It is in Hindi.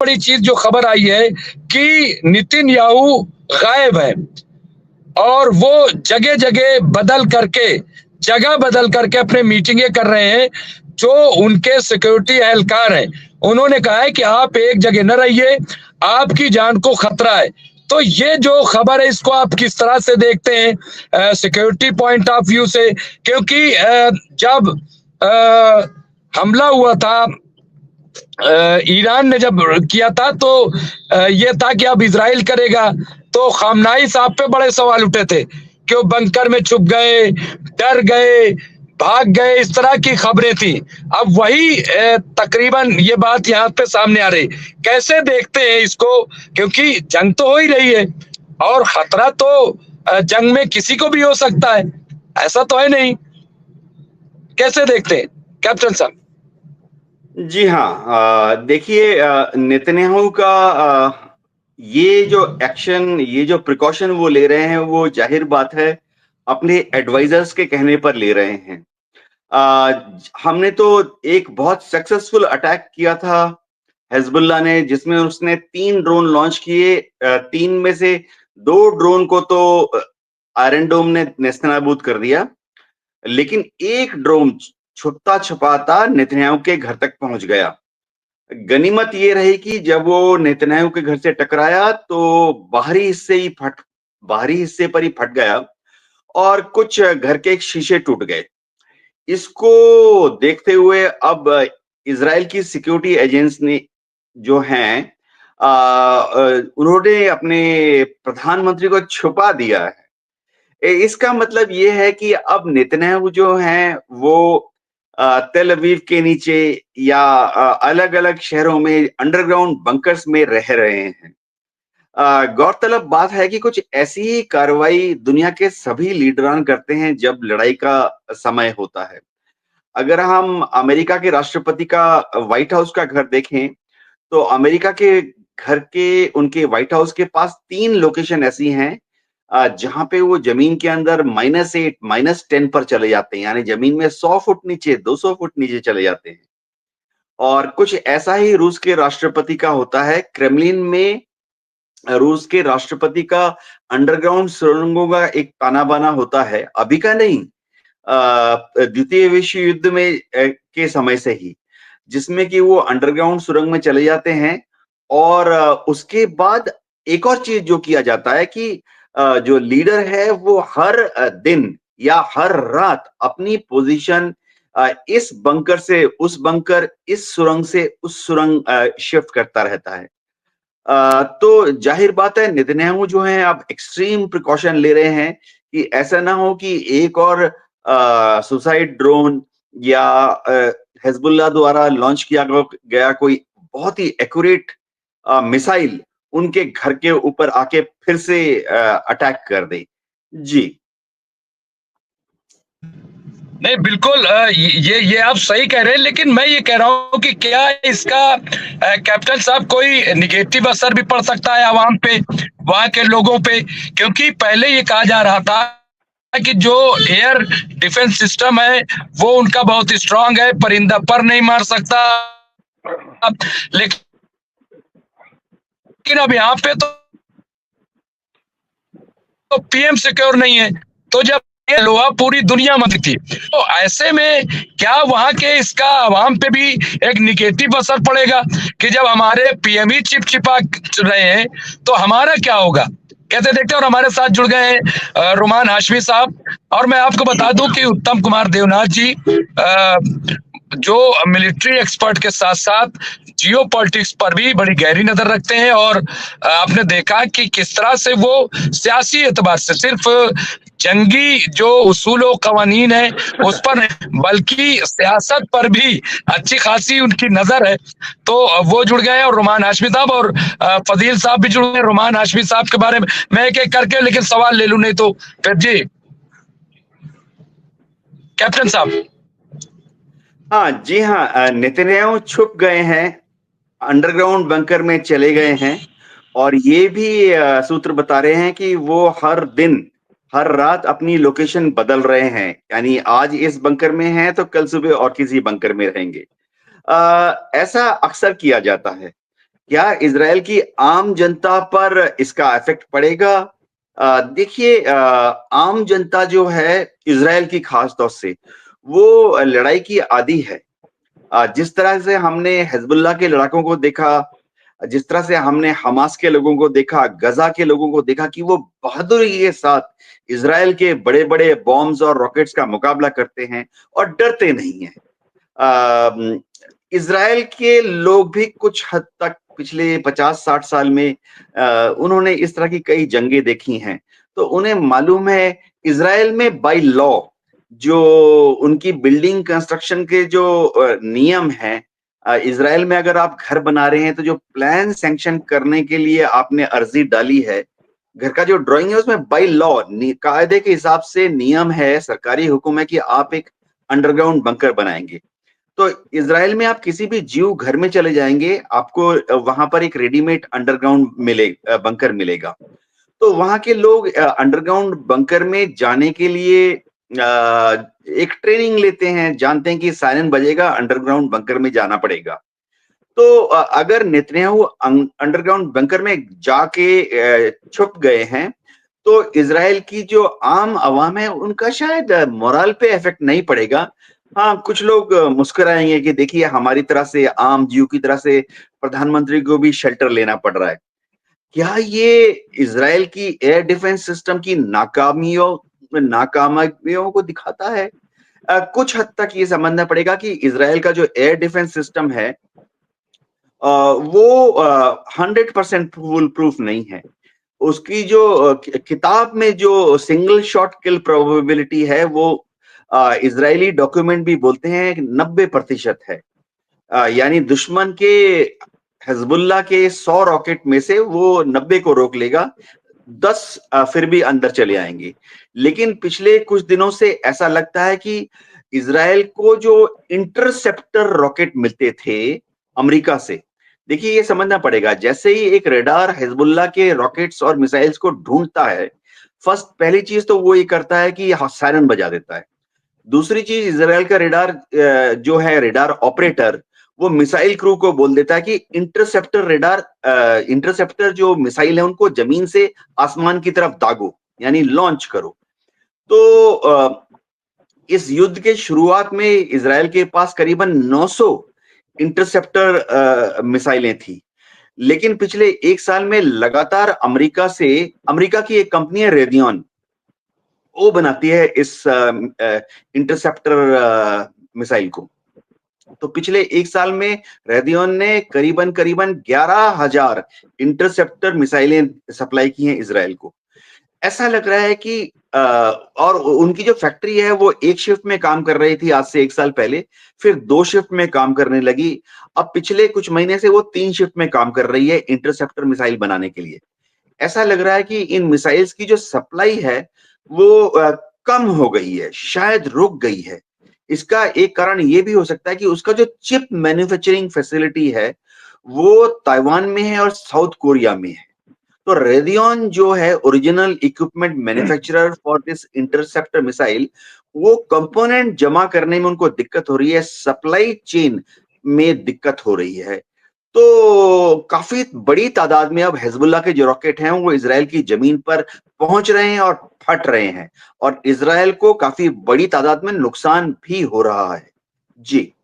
बड़ी चीज जो खबर आई है कि नेतन्याहू गायब है और वो जगह बदल करके अपने मीटिंगें कर रहे हैं। जो उनके सिक्योरिटी एहलकार हैं, उन्होंने कहा है कि आप एक जगह न रहिए, आपकी जान को खतरा है। तो ये जो खबर है, इसको आप किस तरह से देखते हैं सिक्योरिटी पॉइंट ऑफ व्यू से? क्योंकि जब हमला हुआ था, ईरान ने जब किया था, तो ये था कि अब इजराइल करेगा। तो खामनाई साहब पे बड़े सवाल उठे थे कि वो बंकर में छुप गए, डर गए, भाग गए, इस तरह की खबरें थी। अब वही तकरीबन ये बात यहाँ पे सामने आ रही। कैसे देखते हैं इसको? क्योंकि जंग तो हो ही रही है और खतरा तो जंग में किसी को भी हो सकता है, ऐसा तो है नहीं। कैसे देखते हैं कैप्टन साहब? जी हाँ, देखिए, नेतन्याहू का ये जो एक्शन, ये जो प्रिकॉशन वो ले रहे हैं, वो जाहिर बात है अपने एडवाइजर्स के कहने पर ले रहे हैं। हमने तो एक बहुत सक्सेसफुल अटैक किया था हिजबुल्लाह ने, जिसमें उसने 3 ड्रोन लॉन्च किए। 3 में से 2 ड्रोन को तो आयरन डोम ने नेस्तनाबूद कर दिया, लेकिन एक ड्रोन छुपता छुपाता नेतन्याहू के घर तक पहुंच गया। गनीमत ये रही कि जब वो नेतन्याहू के घर से टकराया तो बाहरी हिस्से पर ही फट गया और कुछ घर के शीशे टूट गए। इसको देखते हुए अब इजराइल की सिक्योरिटी एजेंट्स ने जो हैं, उन्होंने अपने प्रधानमंत्री को छुपा दिया है। इसका मतलब ये है कि अब नेतन्याहू जो हैं वो तेल अवीव के नीचे या अलग-अलग शहरों में अंडरग्राउंड बंकर्स में रह रहे हैं। गौरतलब बात है कि कुछ ऐसी ही कार्रवाई दुनिया के सभी लीडरान करते हैं जब लड़ाई का समय होता है। अगर हम अमेरिका के राष्ट्रपति का व्हाइट हाउस का घर देखें, तो अमेरिका के घर के उनके व्हाइट हाउस के पास 3 लोकेशन ऐसी हैं जहाँ पे वो जमीन के अंदर -8, -10 पर चले जाते हैं, यानी जमीन में 100 फुट नीचे, 200 फुट नीचे चले जाते हैं। और कुछ ऐसा ही रूस के राष्ट्रपति का होता है। क्रेमलिन में रूस के राष्ट्रपति का अंडरग्राउंड सुरंगों का एक ताना-बाना होता है, अभी का नहीं, द्वितीय विश्व युद्ध में के समय से ही, जिसमें कि वो अंडरग्राउंड सुरंग में चले जाते हैं। और उसके बाद एक और चीज जो किया जाता है कि जो लीडर है वो हर दिन या हर रात अपनी पोजीशन इस बंकर से उस बंकर, इस सुरंग से उस सुरंग शिफ्ट करता रहता है। तो जाहिर बात है नेतन्याहू जो हैं अब एक्सट्रीम प्रिकॉशन ले रहे हैं कि ऐसा ना हो कि एक और सुसाइड ड्रोन या हिजबुल्लाह द्वारा लॉन्च किया गया कोई बहुत ही एक्यूरेट मिसाइल उनके घर के ऊपर आके फिर से अटैक कर दे। जी। नहीं, बिल्कुल ये आप सही कह रहे हैं, लेकिन मैं ये कह रहा हूँ कि क्या इसका कैप्टन साहब कोई निगेटिव असर भी पड़ सकता है आवाम पे, वहां के लोगों पे? क्योंकि पहले ये कहा जा रहा था कि जो एयर डिफेंस सिस्टम है वो उनका बहुत स्ट्रांग है, परिंदा पर नहीं मार सकता। लेकिन अब यहाँ पे तो पीएम सिक्योर नहीं है। तो जब ये लोहा पूरी दुनिया में थी, तो ऐसे में क्या वहां के इसका आवाम पे भी एक निगेटिव असर पड़ेगा कि जब हमारे पीएम ही चिपचिपा रहे हैं तो हमारा क्या होगा? कैसे देखते हैं? और हमारे साथ जुड़ गए हैं रुमान हाशमी साहब। और मैं आपको बता दूं कि उत्तम कुमार देवनाथ जी जो मिलिट्री एक्सपर्ट के साथ साथ जियो पॉलिटिक्स पर भी बड़ी गहरी नजर रखते हैं। और आपने देखा कि किस तरह से वो सियासी एतबार से सिर्फ जंगी जो उसूल और कवानीन है उस पर नहीं, बल्कि सियासत पर भी अच्छी खासी उनकी नजर है। तो वो जुड़ गए हैं, और रुमान हाशमी साहब और फजील साहब भी जुड़ गए। रुमान हाशमी साहब के बारे में मैं एक एक करके लेकिन सवाल ले लूं, नहीं तो फिर जी कैप्टन साहब। हाँ जी हाँ, नेतन्याहू छुप गए हैं, अंडरग्राउंड बंकर में चले गए हैं। और ये भी सूत्र बता रहे हैं कि वो हर दिन हर रात अपनी लोकेशन बदल रहे हैं, यानी आज इस बंकर में हैं तो कल सुबह और किसी बंकर में रहेंगे। ऐसा अक्सर किया जाता है। क्या इज़राइल की आम जनता पर इसका इफ़ेक्ट पड़ेगा? देखिए, आम जनता जो है इज़राइल की ख़ास तौर से, वो लड़ाई की आदी है। जिस तरह से हमने हिज़्बुल्लाह के लड़ाकों को देखा, जिस तरह से हमने हमास के लोगों को देखा, गज़ा के लोगों को देखा कि वो बहादुरी के साथ इज़राइल के बड़े-बड़े बॉम्ब्स और रॉकेट्स का मुकाबला करते हैं और डरते नहीं हैं। अम, इज़राइल के लोग भी कुछ हद तक पिछले 50-60 साल में उन्होंने इस तरह की कई जंगें देखी हैं। तो उन्हें मालूम है इज़राइल में बाय लॉ जो उनकी बिल्डिंग कंस्ट्रक्शन के जो नियम हैं, इज़राइल में अगर आप घर बना रहे हैं तो जो प्लान सैंक्शन करने के लिए आपने अर्ज़ी डाली है, घर का जो ड्राइंग है उसमें बाय लॉ कायदे के हिसाब से नियम है, सरकारी हुक्म है कि आप एक अंडरग्राउंड बंकर बनाएँगे। तो इज़राइल में आप किसी भी जियो घर में चले जाएँगे, आपको वहाँ पर एक रेडीमेड अंडरग्राउंड बंकर मिलेगा। तो वहाँ के लोग अंडरग्राउंड बंकर में जाने के लिए एक ट्रेनिंग लेते हैं, जानते हैं कि सायरन बजेगा, अंडरग्राउंड बंकर में जाना पड़ेगा। तो अगर नेतन्याहू अंडरग्राउंड बंकर में जाके छुप गए हैं, तो इज़राइल की जो आम आवाम है, उनका शायद मोरल पे इफ़ेक्ट नहीं पड़ेगा। हाँ, कुछ लोग मुस्कुराएँगे कि देखिए हमारी तरह से आम जीव की तरह से प्रधानमंत्री को भी शेल्टर लेना पड़ रहा है। क्या ये इज़राइल की एयर डिफेंस सिस्टम की नाकामयाबियों को दिखाता है? कुछ हद तक ये समझना पड़ेगा कि इज़राइल का जो एयर डिफेंस सिस्टम है, वो 100% फूल प्रूफ नहीं है। उसकी जो किताब में जो सिंगल शॉट किल प्रोबेबिलिटी है वो इज़राइली डॉक्यूमेंट भी बोलते हैं 90% है। यानी दुश्मन के हिज़्बुल्लाह के 100 रॉकेट में से वो 90 को रोक लेगा, 10 फिर भी अंदर चले आएँगे। लेकिन पिछले कुछ दिनों से ऐसा लगता है कि इज़राइल को जो इंटरसेप्टर रॉकेट मिलते थे अमेरिका से, देखिए ये समझना पड़ेगा, जैसे ही एक रडार हिज़्बुल्लाह के रॉकेट्स और मिसाइल्स को ढूँढता है, पहली चीज़ तो वो ये करता है कि सायरन बजा देता है। दूसरी चीज़ इज़राइल का जो है रडार ऑपरेटर, वो मिसाइल क्रू को बोल देता है कि इंटरसेप्टर जो मिसाइल है उनको ज़मीन से आसमान की तरफ दागो, यानी लॉन्च करो। तो इस युद्ध के शुरुआत में इज़राइल के पास करीबन 900 इंटरसेप्टर मिसाइलें थी। लेकिन पिछले 1 साल में लगातार अमेरिका की एक कंपनी है रेडियन, वो बनाती है इस इंटरसेप्टर मिसाइल को। तो पिछले 1 साल में रेडियन ने करीबन-करीबन 11,000 इंटरसेप्टर मिसाइलें सप्लाई की हैं इज़राइल को। ऐसा लग रहा है कि और उनकी जो फैक्ट्री है वो 1 शिफ्ट में काम कर रही थी आज से 1 साल पहले, फिर 2 शिफ्ट में काम करने लगी। अब पिछले कुछ महीने से वो 3 शिफ्ट में काम कर रही है इंटरसेप्टर मिसाइल बनाने के लिए। ऐसा लग रहा है कि इन मिसाइल्स की जो सप्लाई है वो कम हो गई है, शायद रुक गई है। इसका एक कारण ये भी हो सकता है कि उसका जो चिप मैन्युफैक्चरिंग फैसिलिटी है, वो ताइवान में है और साउथ कोरिया में है। तो रेडियन जो है original equipment manufacturer for this interceptor missile, वो कंपोनेंट जमा करने में उनको दिक्कत हो रही है, सप्लाई चेन में दिक्कत हो रही है। तो काफ़ी बड़ी तादाद में अब हिज़्बुल्लाह के जो रॉकेट हैं, वो इज़राइल की ज़मीन पर पहुँच रहे हैं और फट रहे हैं और इज़राइल को काफ़ी बड़ी तादाद में नुकसान भी हो रहा है। जी।